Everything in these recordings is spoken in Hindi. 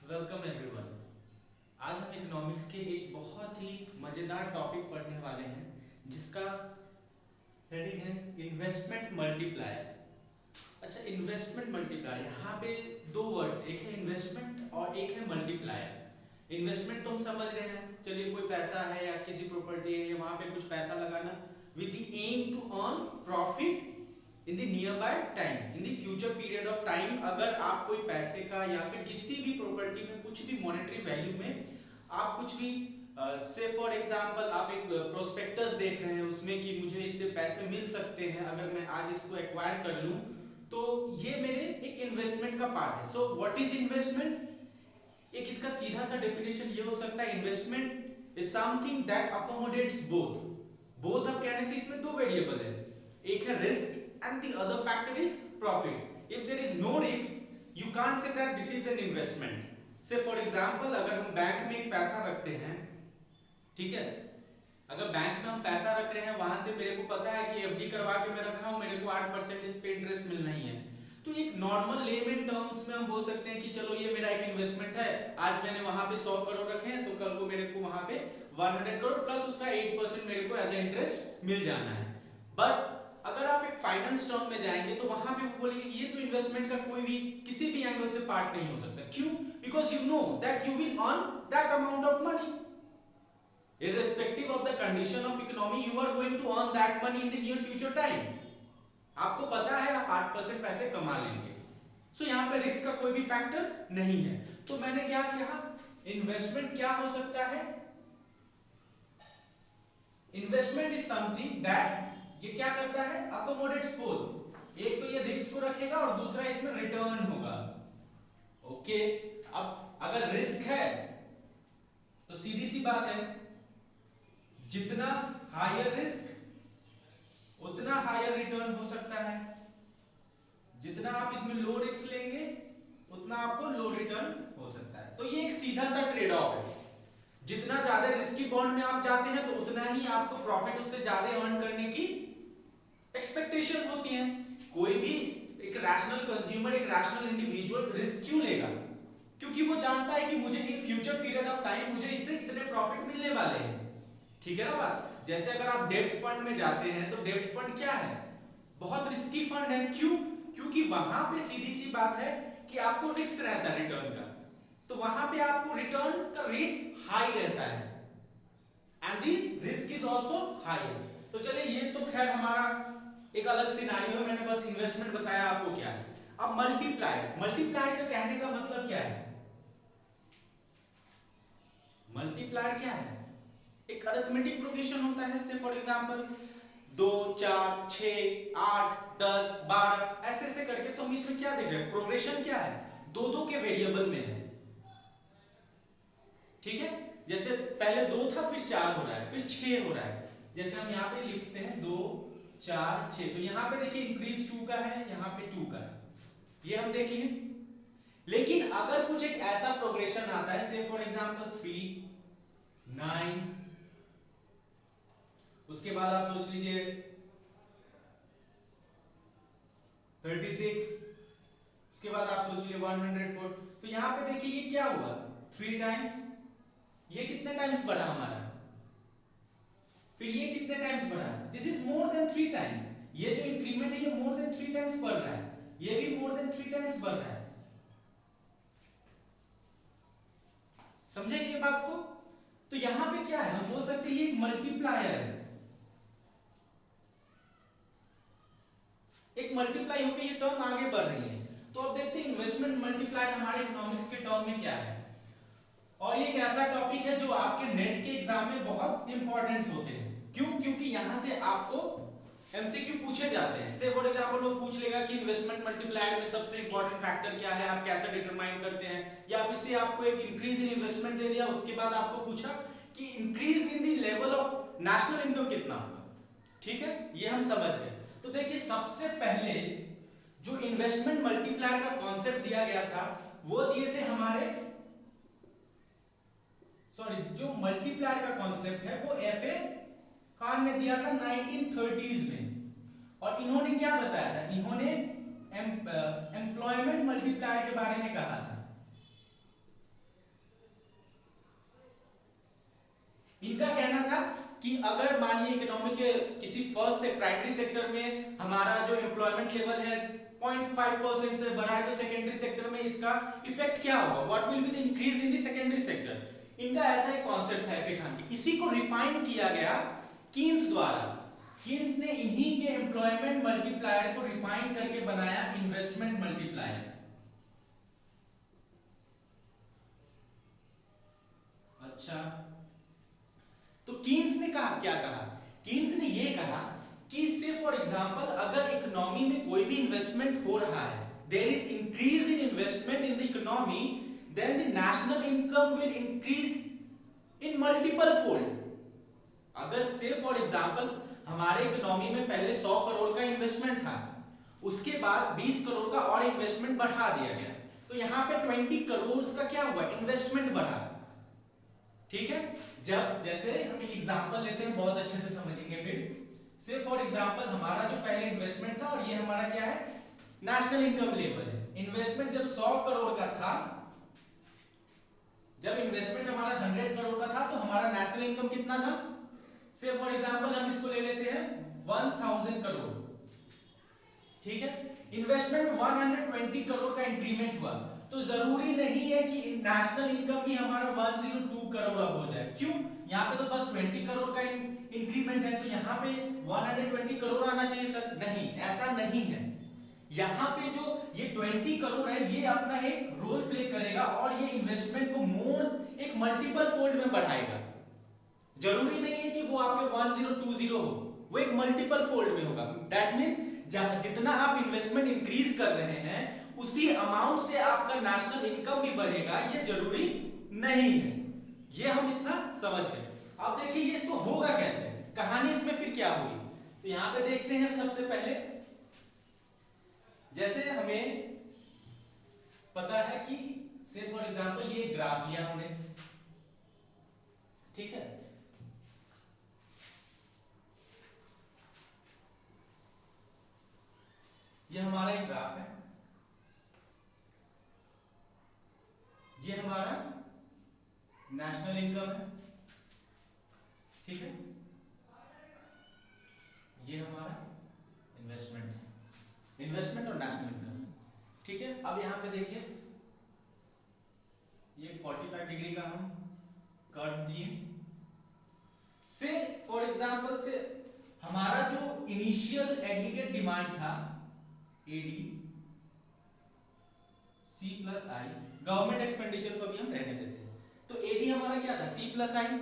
Welcome everyone. आज हम इकोनॉमिक्स के एक बहुत ही मजेदार टॉपिक पढ़ने वाले हैं जिसका हेडिंग है इन्वेस्टमेंट मल्टीप्लायर। अच्छा, इन्वेस्टमेंट मल्टीप्लायर, यहाँ पे दो वर्ड्स, एक है इन्वेस्टमेंट और एक है मल्टीप्लायर। इन्वेस्टमेंट तो हम समझ रहे हैं, चलिए कोई पैसा है या किसी प्रॉपर्टी है या वहां पे कुछ पैसा लगाना with the aim to earn profit in the nearby time, in the future period of time. अगर आप कोई पैसे का या फिर किसी भी प्रॉपर्टी में कुछ भी मॉनेटरी वैल्यू में आप कुछ भी से फॉर एग्जांपल आप एक प्रोस्पेक्टस देख रहे हैं उसमें कि मुझे इससे पैसे मिल सकते हैं अगर मैं आज इसको एक्वायर कर लूं, तो ये मेरे एक इन्वेस्टमेंट का पार्ट है। So what is investment? एक इसका सीधा सा डेफिनेशन ये हो सकता है, investment is something that accommodates both. Both अब कहने से इसमें दो वेरिएबल है, एक है risk and the other factor is profit. If there is no risk, you can't say that this is an investment. Say for example, अगर हम बैंक में एक पैसा रखते हैं, ठीक है, अगर बैंक में हम पैसा रख रहे हैं, वहां से मेरे को पता है कि एफडी करवा के मैं रखा हूं, मेरे को 8% इस पे इंटरेस्ट मिलना ही है, तो एक नॉर्मल लेमन टर्म्स में हम बोल सकते हैं कि चलो ये मेरा एक इन्वेस्टमेंट है, आज मैंने वहां पे 100 करोड़ रखे हैं तो कल को मेरे को वहां पे 100 करोड़ प्लस उसका 8% मेरे को एज ए इंटरेस्ट मिल जाना है। बट अगर आप एक फाइनेंस टर्म में जाएंगे तो वहां पे वो बोलेंगे कि ये तो इन्वेस्टमेंट का कोई भी किसी भी एंगल से पार्ट नहीं हो सकता। क्यों? Because you know that you will earn that amount of money irrespective of the condition of economy, you are going to earn that money in the near future time. आपको पता है आप 8% पैसे कमा लेंगे। सो यहाँ पे रिस्क का कोई भी फैक्टर नहीं है। तो मैंने क्या किया, इन्वेस्टमेंट क्या हो सकता है? इन्वेस्टमेंट इज समथिंग दैट ये क्या करता है, अकोमोडेट्स बोथ। एक तो ये रिस्क को रखेगा और दूसरा इसमें रिटर्न होगा। ओके, अब अगर रिस्क है तो सीधी सी बात है, जितना हायर रिस्क उतना हायर रिटर्न हो सकता है, जितना आप इसमें लो रिस्क लेंगे उतना आपको लो रिटर्न हो सकता है। तो ये एक सीधा सा ट्रेड ऑफ है, जितना ज्यादा रिस्की बॉन्ड में आप जाते हैं तो उतना ही आपको प्रॉफिट उससे ज्यादा अर्न करने की एक्सपेक्टेशन होती है। कोई भी एक रैशनल कंज्यूमर, एक रैशनल इंडिविजुअल रिस्क क्यों लेगा? क्योंकि वो जानता है कि मुझे in future period of time मुझे इससे इतने प्रॉफिट मिलने वाले हैं। ठीक है ना बात? जैसे अगर आप डेब्ट फंड में जाते हैं तो डेब्ट फंड क्या है, बहुत रिस्की फंड है। क्यों? क्योंकि वहां पे सीधी सी बात है कि आपको रिस्क रहता है रिटर्न का, तो वहां पे आपको रिटर्न का रेट हाई रहता है and the risk is also high. तो चलिए ये तो खैर हमारा एक अलग सिनेरियो है, मैंने बस इन्वेस्टमेंट बताया आपको क्या है। अब मल्टीप्लाई, मल्टीप्लाई का कहने का मतलब क्या है? मल्टीप्लायर क्या है? एक अरिथमेटिक प्रोग्रेशन होता है। से फॉर एग्जांपल 2 4 6 8 10 12 ऐसे ऐसे करके, तो हम इसमें क्या देख रहे हैं, प्रोग्रेशन क्या है, दो दो के वेरिएबल में है। ठीक है, जैसे पहले 2 था फिर 4 हो रहा है फिर 6 हो रहा है। जैसे हम यहाँ पे लिखते हैं 2 4 6, तो यहाँ पे देखिए इंक्रीज 2 का है, यहाँ पे 2 का है, ये हम देख लिए। लेकिन अगर कुछ एक ऐसा प्रोग्रेशन आता है, से फॉर एग्जांपल 3 9, उसके बाद आप सोच लीजिए 36, उसके बाद आप सोच लीजिए 104, तो यहां पे देखिए ये क्या हुआ, 3 टाइम्स, ये कितने टाइम्स बढ़ा हमारा, फिर ये कितने टाइम्स बढ़ा, this is more than 3 times. ये जो इंक्रीमेंट है ये मोर देन 3 टाइम्स बढ़ रहा है, ये भी मोर देन 3 टाइम्स बढ़ रहा है। समझेंगे ये बात को? तो यहां पे क्या है, हम बोल सकते हैं ये एक मल्टीप्लायर है, एक मल्टीप्लाई होकर ये टर्म आगे बढ़ रही है। तो अब देखते हैं इन्वेस्टमेंट मल्टीप्लायर हमारे इकोनॉमिक्स के टर्म में क्या है। और ये एक ऐसा टॉपिक है जो आपके नेट के एग्जाम में बहुत इंपॉर्टेंट होते हैं। क्यों? क्योंकि यहां से आपको एमसीक्यू पूछे जाते हैं। से फॉर एग्जांपल वो पूछ लेगा कि इन्वेस्टमेंट मल्टीप्लायर में सबसे इंपॉर्टेंट फैक्टर क्या है, आप कैसे डिटरमाइन करते हैं, या फिर से आपको एक इंक्रीज इन इन्वेस्टमेंट दे दिया, उसके बाद आपको पूछा कि increase in the level of national income कितना होगा। ठीक है, ये हम समझ गए। तो देखिए सबसे पहले जो इन्वेस्टमेंट मल्टीप्लायर का कॉन्सेप्ट दिया गया था वो दिए थे हमारे, सॉरी, जो मल्टीप्लायर का कॉन्सेप्ट है वो एफए खान ने दिया था 1930s में। और इन्होंने क्या बताया था, इन्होंने एम्प्लॉयमेंट मल्टीप्लायर के बारे में कहा था। कि अगर मानिए इकोनॉमी के किसी फर्स्ट से प्राइमरी सेक्टर में हमारा जो एम्प्लॉयमेंट लेवल है 0.5% से बढ़ा है, तो सेकेंडरी सेक्टर में इसका इफेक्ट क्या होगा, what will be the increase in the secondary sector. इनका ऐसा एक कॉन्सेप्ट है एफ खान की, इसी को रिफाइन किया गया कीन्स द्वारा। कीन्स ने इन्हीं के एम्प्लॉयमेंट मल्टीप्लायर को रिफाइन करके बनाया इन्वेस्टमेंट मल्टीप्लायर। अच्छा, तो कीन्स ने कहा, क्या कहा, कीन्स ने ये कहा कि से फॉर एग्जांपल अगर इकोनॉमी में कोई भी इन्वेस्टमेंट हो रहा है, there is increase in investment in the economy, then the national income will increase in multiple fold. अगर से फॉर एग्जांपल हमारे इकोनॉमी में पहले 100 करोड़ का इन्वेस्टमेंट था, उसके बाद 20 करोड़ का और इन्वेस्टमेंट बढ़ा दिया गया, तो यहाँ पे 20 करोड़ का क्या हुआ, इन्वेस्टमेंट बढ़ा। ठीक है, जब जैसे हम एक एग्जांपल लेते हैं, बहुत अच्छे से समझेंगे फिर। से फॉर एग्जांपल हमारा जो पहले इन्वेस्टमेंट था, और ये हमारा क्या है, नेशनल इनकम लेवल है। इन्वेस्टमेंट जब 100 करोड़ का था, जब इन्वेस्टमेंट हमारा 100 करोड़ का था, तो हमारा नेशनल इनकम कितना था, से फॉर एग्जांपल हम इसको ले लेते हैं 1000 करोड़। ठीक है, इन्वेस्टमेंट में 120 करोड़ का इंक्रीमेंट हुआ, तो जरूरी नहीं है कि नेशनल इनकम भी हमारा 102 करोड़ अब हो जाए। क्यों, यहाँ पे तो बस 20 करोड़ का इंक्रीमेंट है, तो यहाँ पे 120 करोड़ आना चाहिए सर, नहीं, ऐसा नहीं है। यहाँ पे जो ये 20 करोड़ है, ये अपना एक रोल प्ले करेगा और ये इन्वेस्टमेंट को मोर एक मल्टीपल फोल्ड में बढ़ाएगा। जरूरी नहीं है कि वो आपके 1020 हो, वो एक मल्टीपल फोल्ड में होगा। दैट मींस जितना आप इन्वेस्टमेंट इंक्रीज कर रहे हैं, उसी अमाउंट से आपका नेशनल इनकम भी बढ़ेगा, ये जरूरी नहीं है। ये हम इतना समझ गए। अब देखिए ये तो होगा कैसे, कहानी इसमें फिर क्या होगी, तो यहां पे देखते हैं। सबसे पहले जैसे हमें पता है कि से फॉर एग्जांपल ये ग्राफ लिया हमने, ठीक है, ये हमारा एक ग्राफ है, ये हमारा नेशनल इनकम है, ठीक है, ये हमारा इन्वेस्टमेंट है, इन्वेस्टमेंट और नेशनल इनकम, ठीक है। अब यहां पे देखिए ये 45 डिग्री का हम कर्व दिए। से फॉर एग्जांपल से हमारा जो इनिशियल एग्रीगेट डिमांड था एडी सी प्लस आई, गवर्नमेंट एक्सपेंडिचर को भी हम रहने देते हैं, तो एडी हमारा क्या था, सी प्लस आई,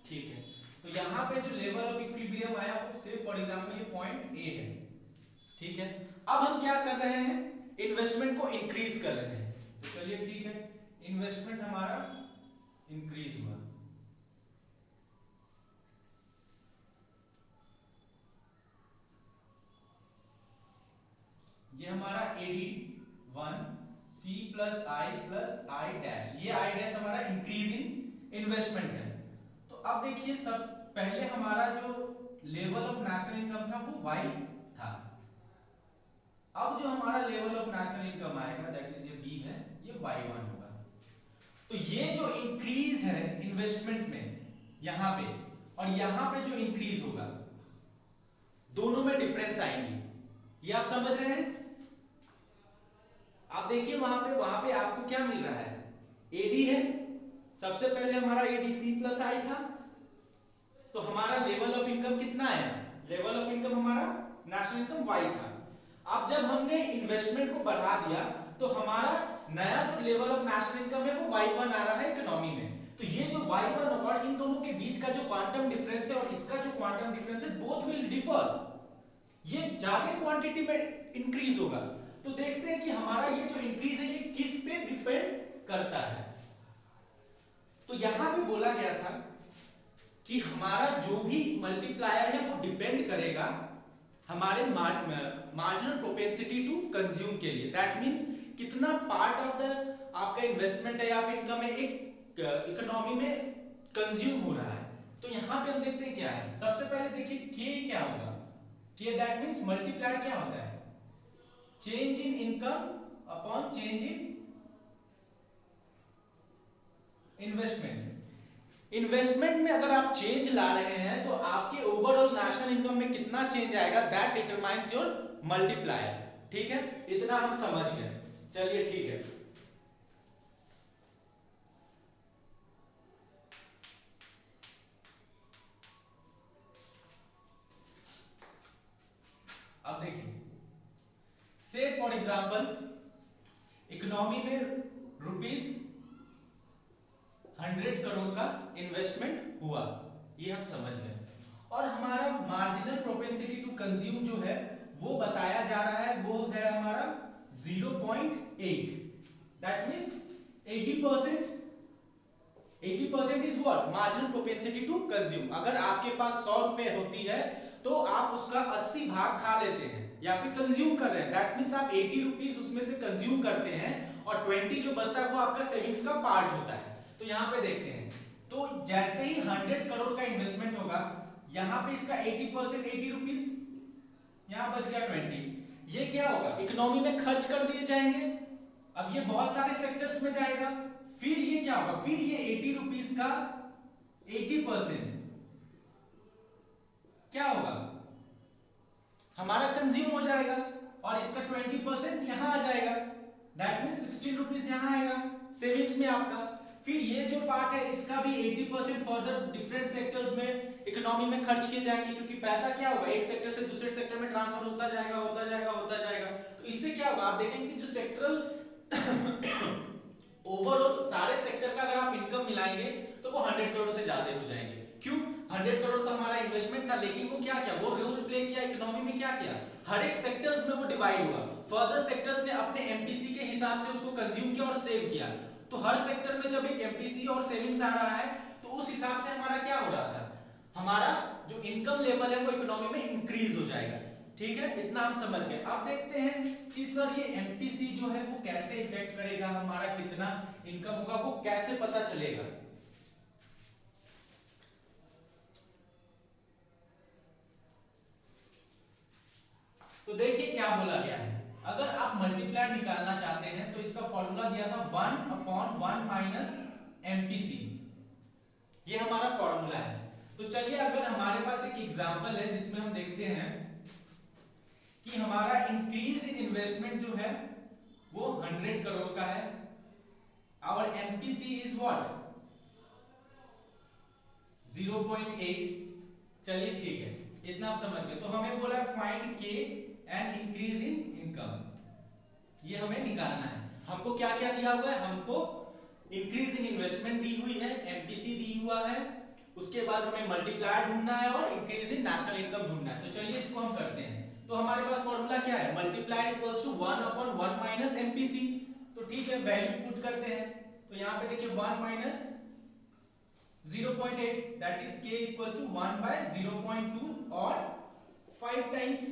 ठीक है। तो यहाँ पे जो लेवल ऑफ इक्विलिब्रियम आया वो सिर्फ फॉर एग्जांपल ये पॉइंट ए है, ठीक है। अब हम क्या कर रहे हैं, इन्वेस्टमेंट को इंक्रीज कर रहे हैं, तो चलिए ठीक है, इन्वेस्टमेंट हमारा इंक्रीज हुआ, ये हमारा AD 1 C plus I dash, ये आई डैश हमारा इंक्रीजिंग इन्वेस्टमेंट है। तो अब देखिए सब पहले हमारा जो लेवल ऑफ नेशनल इनकम था वो वाई था, अब जो हमारा लेवल ऑफ नेशनल इनकम आएगा दैट इज ये बी है, ये y1 होगा। तो ये जो इंक्रीज है इन्वेस्टमेंट में यहां पे, और यहां पे जो इंक्रीज होगा, दोनों में डिफरेंस आएंगी, ये आप समझ रहे हैं। आप देखिए वहां पे आपको क्या मिल रहा है, एडी है, सबसे पहले हमारा एडी सी प्लस आई था, तो हमारा लेवल ऑफ इनकम कितना आया, लेवल ऑफ इनकम हमारा नेशनल इनकम वाई था। अब जब हमने इन्वेस्टमेंट को बढ़ा दिया, तो हमारा नया जो लेवल ऑफ नेशनल इनकम है वो y1 आ रहा है इकोनॉमी में। तो ये जो y1 और इन दोनों के बीच का जो क्वांटम डिफरेंस है और इसका जो क्वांटम डिफरेंस है, बोथ विल डिफर, ये ज्यादा क्वांटिटी में इंक्रीज होगा। तो देखते हैं कि हमारा ये जो इंक्रीज है ये किस पे डिपेंड करता है। तो यहां पे बोला गया था कि हमारा जो भी मल्टीप्लायर है वो डिपेंड करेगा हमारे मार्जिनल प्रोपेंसिटी टू कंज्यूम के लिए। दैट मींस कितना पार्ट ऑफ द आपका इन्वेस्टमेंट है या फिर इनकम है एक इकोनॉमी में कंज्यूम हो रहा है। तो यहां पे हम देखते हैं क्या है, सबसे पहले देखिए के क्या होगा, के दैट मींस मल्टीप्लाइड क्या होता है, change in income upon change in investment. Investment में अगर आप चेंज ला रहे हैं तो आपके ओवरऑल नेशनल इनकम में कितना चेंज आएगा, दैट डिटरमाइंस योर मल्टीप्लायर। ठीक है, इतना हम समझ गए। चलिए ठीक है, अब देखिए, से फॉर एग्जांपल इकोनॉमी में ₹100 करोड़ का इन्वेस्टमेंट हुआ, ये हम समझ गए। और हमारा मार्जिनल प्रोपेंसिटी टू कंज्यूम जो है वो बताया जा रहा है, वो है हमारा 0.8। That means 80%। 80% is what, marginal propensity to consume. अगर आपके पास 100 रुपए होती है तो आप उसका 80 भाग खा लेते हैं या फिर कंज्यूम कर रहे हैं। दैट मींस आप 80 रुपीज उसमें से कंज्यूम करते हैं और 20 जो बचता है वो आपका सेविंग्स का पार्ट होता है। तो यहाँ पे देखते हैं, तो जैसे ही 100 करोड़ का इन्वेस्टमेंट होगा, यहाँ पे इसका 80%, 80 रुपीज, यहाँ बच गया 20। ये क्या होगा, इकोनॉमी में खर्च कर दिए जाएंगे। अब ये बहुत सारे सेक्टर्स में जाएगा, फिर ये क्या होगा, फिर ये 80 रुपीज का 80% क्या होगा, हमारा कंज्यूम हो जाएगा और इसका 20% यहां आ जाएगा। दैट मींस 16 रुपीज यहां आएगा सेविंग्स में आपका। फिर ये जो पार्ट है इसका भी 80% फर्दर डिफरेंट सेक्टर्स में इकोनॉमी में खर्च किए जाएंगे, क्योंकि पैसा क्या होगा, एक सेक्टर से दूसरे सेक्टर में ट्रांसफर होता जाएगा होता जाएगा होता जाएगा। तो इससे क्या होगा, आप देखेंगे जो सेक्टरल ओवरऑल सारे सेक्टर का अगर आप इनकम मिलाएंगे तो वो 100 करोड़ से ज्यादा हो जाएंगे। क्यों, 100 करोड़ तो हमारा इन्वेस्टमेंट था, लेकिन वो क्या किया, वो रोल प्ले किया इकोनॉमी में, क्या किया, हर एक सेक्टर्स में वो डिवाइड हुआ। फर्दर सेक्टर्स ने अपने एमपीसी के हिसाब से उसको कंज्यूम किया और सेव किया। तो हर सेक्टर में जब एक एमपीसी और सेविंग्स आ रहा है तो उस हिसाब से हमारा क्या हो रहा था, हमारा जो इनकम लेवल है वो इकोनॉमी में इंक्रीज हो जाएगा। ठीक है, इतना हम समझ गए। अब देखते हैं कि सर ये एमपीसी जो है वो कैसे इफेक्ट करेगा, हमारा कितना इनकम होगा वो कैसे पता चलेगा। तो देखिए क्या बोला गया है, अगर आप मल्टीप्लायर निकालना चाहते हैं तो इसका फॉर्मूला दिया था 1/1 माइनस एमपीसी, ये हमारा फॉर्मूला है। तो चलिए अगर हमारे पास एक एग्जांपल है जिसमें हम देखते हैं कि हमारा इंक्रीज इन इन्वेस्टमेंट जो है वो 100 करोड़ का है, और एमपीसी इज व्हाट 0.8। चलिए ठीक है, इतना आप समझ गए। तो हमें बोला है फाइंड के एंड इंक्रीज इन इनकम, ये हमें निकालना है। हमको क्या क्या दिया हुआ है, हमको इंक्रीज इन इन्वेस्टमेंट दी हुई है, एमपीसी दी हुआ है, उसके बाद हमें मल्टीप्लायर ढूंढना है और इंक्रीज इन नेशनल इनकम ढूंढना है। तो चलिए इसको हम करते हैं। तो हमारे पास फॉर्मूला क्या है, multiplier equals to 1/1 minus MPC. तो ठीक है, वैल्यू पुट करते हैं। तो यहाँ पे देखिए 1 minus 0.8 that is k equal to 1/0.2 और 5 टाइम्स,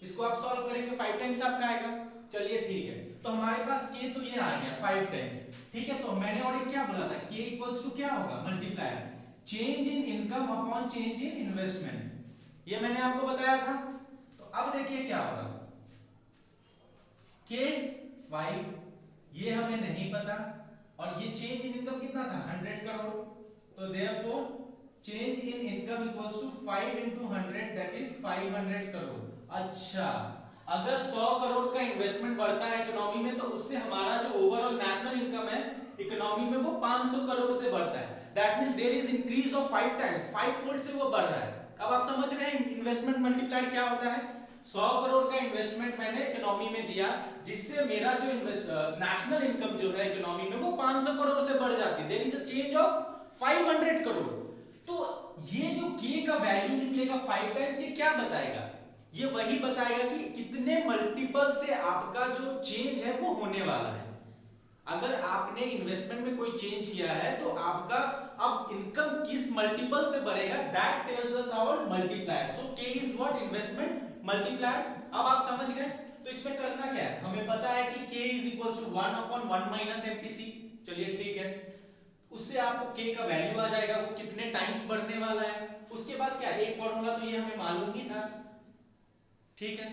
इसको आप सॉल्व करेंगे 5 टाइम्स आपका आएगा। चलिए ठीक है, तो हमारे पास k तो ये आ गया 5 टाइम्स। ठीक है, तो मैंने और एक क्या बोला था, k इक्वल्स टू क्या होगा, multiplier change in income upon change in investment, ये मैंने आपको बताया था। तो अब देखिए क्या होगा, k 5, ये हमें नहीं पता, और ये चेंज इन इनकम कितना था 100 करोड़। तो therefore change in income equals to 5 into 100 that is 500 crore. अच्छा, अगर 100 करोड़ का इन्वेस्टमेंट बढ़ता है इकोनॉमी में तो उससे हमारा जो ओवरऑल नेशनल इनकम है इकोनॉमी में वो 500 करोड़ से बढ़ता है। That means there is increase of 5 times, 5 fold से वो बढ़ रहा है। अब आप समझ रहे हैं इन्वेस्टमेंट मल्टीप्लायर क्या होता है। 100 करोड़ का इन्वेस्टमेंट मैंने इकोनॉमी में दिया, जिससे मेरा जो नेशनल इनकम जो है इकोनॉमी में वो 500 करोड़ से बढ़ जाती है। There is a change of 500 crore. तो ये जो k का वैल्यू निकलेगा 5 टाइम्स, ये क्या बताएगा, ये वही बताएगा कि कितने मल्टीपल से आपका जो चेंज है वो होने वाला है। अगर आपने इन्वेस्टमेंट में कोई चेंज किया है तो आपका अब इनकम किस मल्टीपल से बढ़ेगा, that tells us our multiplier. So k is what, investment multiplier. अब आप समझ गए। तो इसमें करना क्या है, हमें पता है कि k is equals to 1/1 minus MPC. चलिए ठीक है, उससे आपको k का वैल्यू आ जाएगा, वो कितने टाइम्स बढ़ने वाला है। उसके बाद क्या, एक फॉर्मूला तो ये हमें मालूम ही था। ठीक है,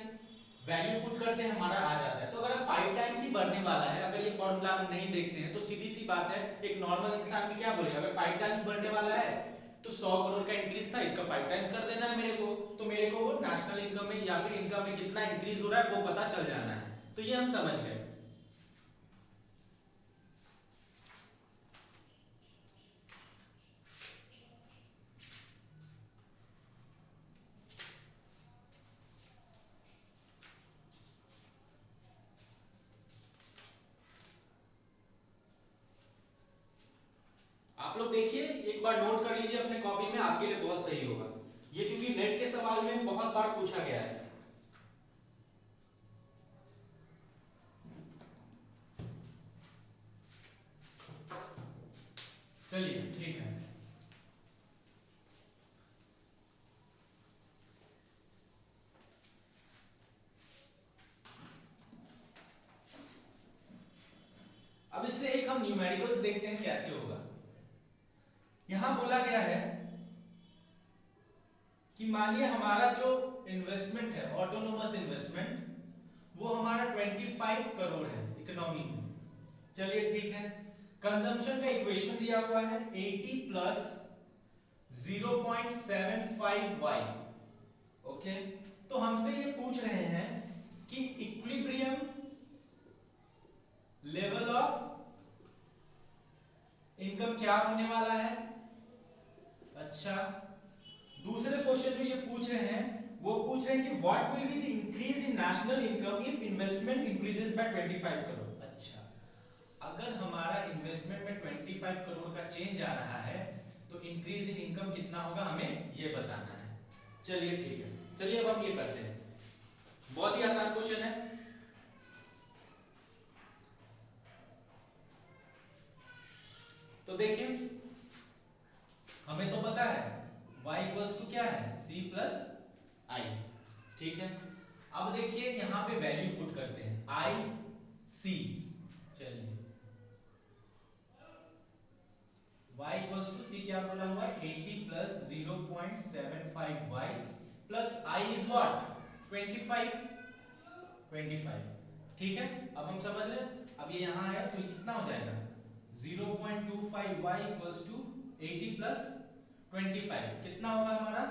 वैल्यू पुट करते हैं हमारा आ जाता है। तो अगर 5 टाइम्स ही बढ़ने वाला है, अगर ये फॉर्मूला हम नहीं देखते हैं तो सीधी सी बात है एक नॉर्मल इंसान भी क्या बोलेगा, अगर 5 टाइम्स बढ़ने वाला है तो 100 करोड़ का इंक्रीज था, इसका 5 टाइम्स कर देना है मेरे को, तो मेरे को वो नेशनल इनकम में या फिर इनकम में कितना इंक्रीज हो रहा है वो पता चल जाना है। तो ये हम समझ गए। आप लोग देखिए, एक बार नोट कर लीजिए अपने कॉपी में, आपके लिए बहुत सही होगा ये, क्योंकि नेट के सवाल में बहुत बार पूछा गया है। चलिए ठीक है। अब इससे एक हम न्यूमेरिकल्स देखते हैं कैसे होगा। यहां बोला गया है कि मानिए हमारा जो इन्वेस्टमेंट है, ऑटोनोमस इन्वेस्टमेंट, वो हमारा 25 करोड़ है इकोनॉमी में। चलिए ठीक है। कंजम्पशन का इक्वेशन दिया हुआ है 80 प्लस 0.75y। ओके, तो हमसे ये पूछ रहे हैं कि इक्विलिब्रियम लेवल ऑफ इनकम क्या होने वाला है। अच्छा, दूसरे क्वेश्चन जो ये पूछ रहे हैं वो पूछ रहे हैं कि what will be the increase in national income if investment increases by 25 crore. अच्छा, अगर हमारा इन्वेस्टमेंट में 25 करोड़ का चेंज आ रहा है तो इंक्रीज इन इनकम कितना होगा हमें ये बताना है। चलिए ठीक है, चलिए अब हम ये करते हैं, बहुत ही आसान क्वेश्चन है। तो देखिए, हमें तो पता है y इक्वल्स टू क्या है, c प्लस आई। ठीक है, अब देखिए यहां पे वैल्यू पुट करते हैं i c। चलिए y इक्वल्स टू c क्या बोला हुआ है, 80 plus 0.75y plus i is what 25। ठीक है, अब हम समझ रहे हैं। अब ये यहां आया तो ये कितना हो जाएगा 0.25y इक्वल्स टू 80 प्लस 25 कितना होगा हमारा,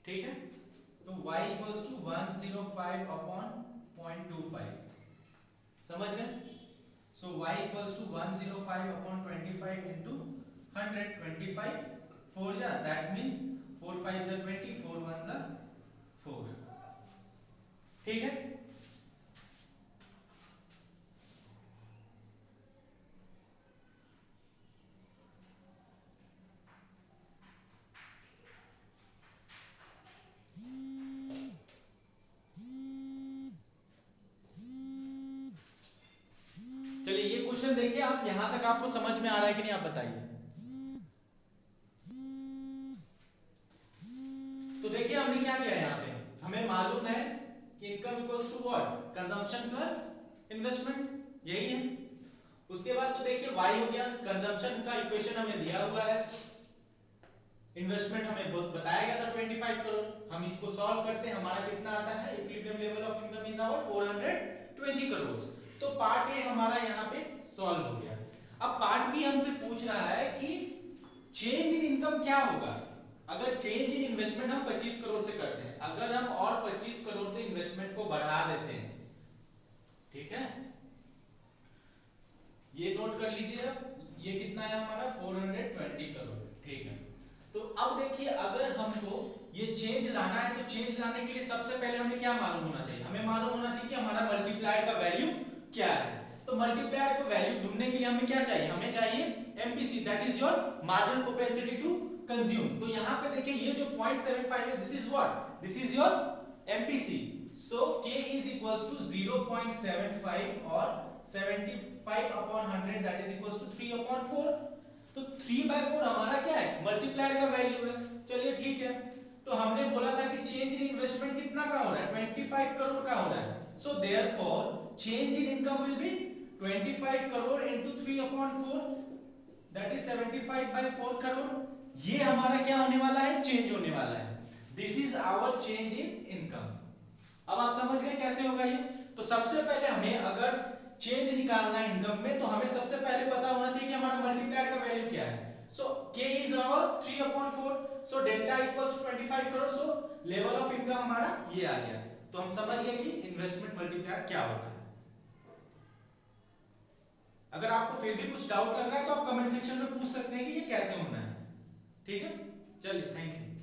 ठीक है। तो y इक्वल्स टू 105 अपॉन 0.25, समझ गए। So y equals to 105 upon 25 into 100, 25 4 जा, दैट मींस 4 5 जा 20, 4 1 जा 4। ठीक है, चलिए ये क्वेश्चन देखिए आप, यहां तक आपको समझ में आ रहा है कि नहीं, आप बताइए। तो देखिए हमने क्या किया यहाँ पे, हमें मालूम है कि income equals to what, consumption plus investment, यही है। उसके बाद तो देखिए y हो गया, कंजम्पशन का इक्वेशन हमें दिया हुआ है, इन्वेस्टमेंट हमें बताया गया था 25 करोड़, हम इसको सॉल्व करते हैं, हमारा कितना आता है, equilibrium level of income is our 420 crore. तो पार्ट ए हमारा यहाँ पे सॉल्व हो गया। अब पार्ट बी हमसे पूछ रहा है कि चेंज इन इनकम क्या होगा अगर चेंज इन इन्वेस्टमेंट हम 25 करोड़ से करते हैं, अगर हम और 25 करोड़ से इन्वेस्टमेंट को बढ़ा देते हैं। ठीक है, ये नोट कर लीजिए, अब ये कितना है हमारा 420 करोड़। ठीक है, तो अब देखिए अगर हमको ये चेंज लाना है तो चेंज लाने के लिए सबसे पहले हमें क्या मालूम होना चाहिए, हमें मालूम होना चाहिए कि हमारा मल्टीप्लायर का वैल्यू क्या है। तो मल्टीप्लायर का वैल्यू ढूंढने के लिए हमें क्या चाहिए, हमें चाहिए MPC, that is your marginal propensity to consume. तो यहाँ पे देखिए ये जो 0.75 है, this is what, this is your MPC. So k is equals to 0.75 और 75 upon 100 that is equals to 3 upon 4। तो 3/4 हमारा क्या है, मल्टीप्लायर का वैल्यू है। चलिए ठीक है, तो हमने बोला था कि चेंज इन इन्वेस्टमेंट कितना का हो रहा है, 25 करोड़ का हो रहा है। So therefore change in income will be 25 crore into 3/4, that is 75/4 crore. ये हमारा क्या होने वाला है, चेंज होने वाला है। This is our change in income. अब आप समझ गए कैसे होगा ये। तो सबसे पहले हमें अगर चेंज निकालना है इनकम में, तो हमें सबसे पहले पता होना चाहिए कि हमारा मल्टीप्लायर का वैल्यू क्या है। So k is our 3/4, so delta equals 25 crore. So level of income हमारा ये आ गया। तो हम समझ गए कि इन्वेस्टमेंट मल्टीप्लायर क्या होता है। अगर आपको फिर भी कुछ डाउट लग रहा है तो आप कमेंट सेक्शन में पूछ सकते हैं कि ये कैसे होना है। ठीक है, चलिए, थैंक यू।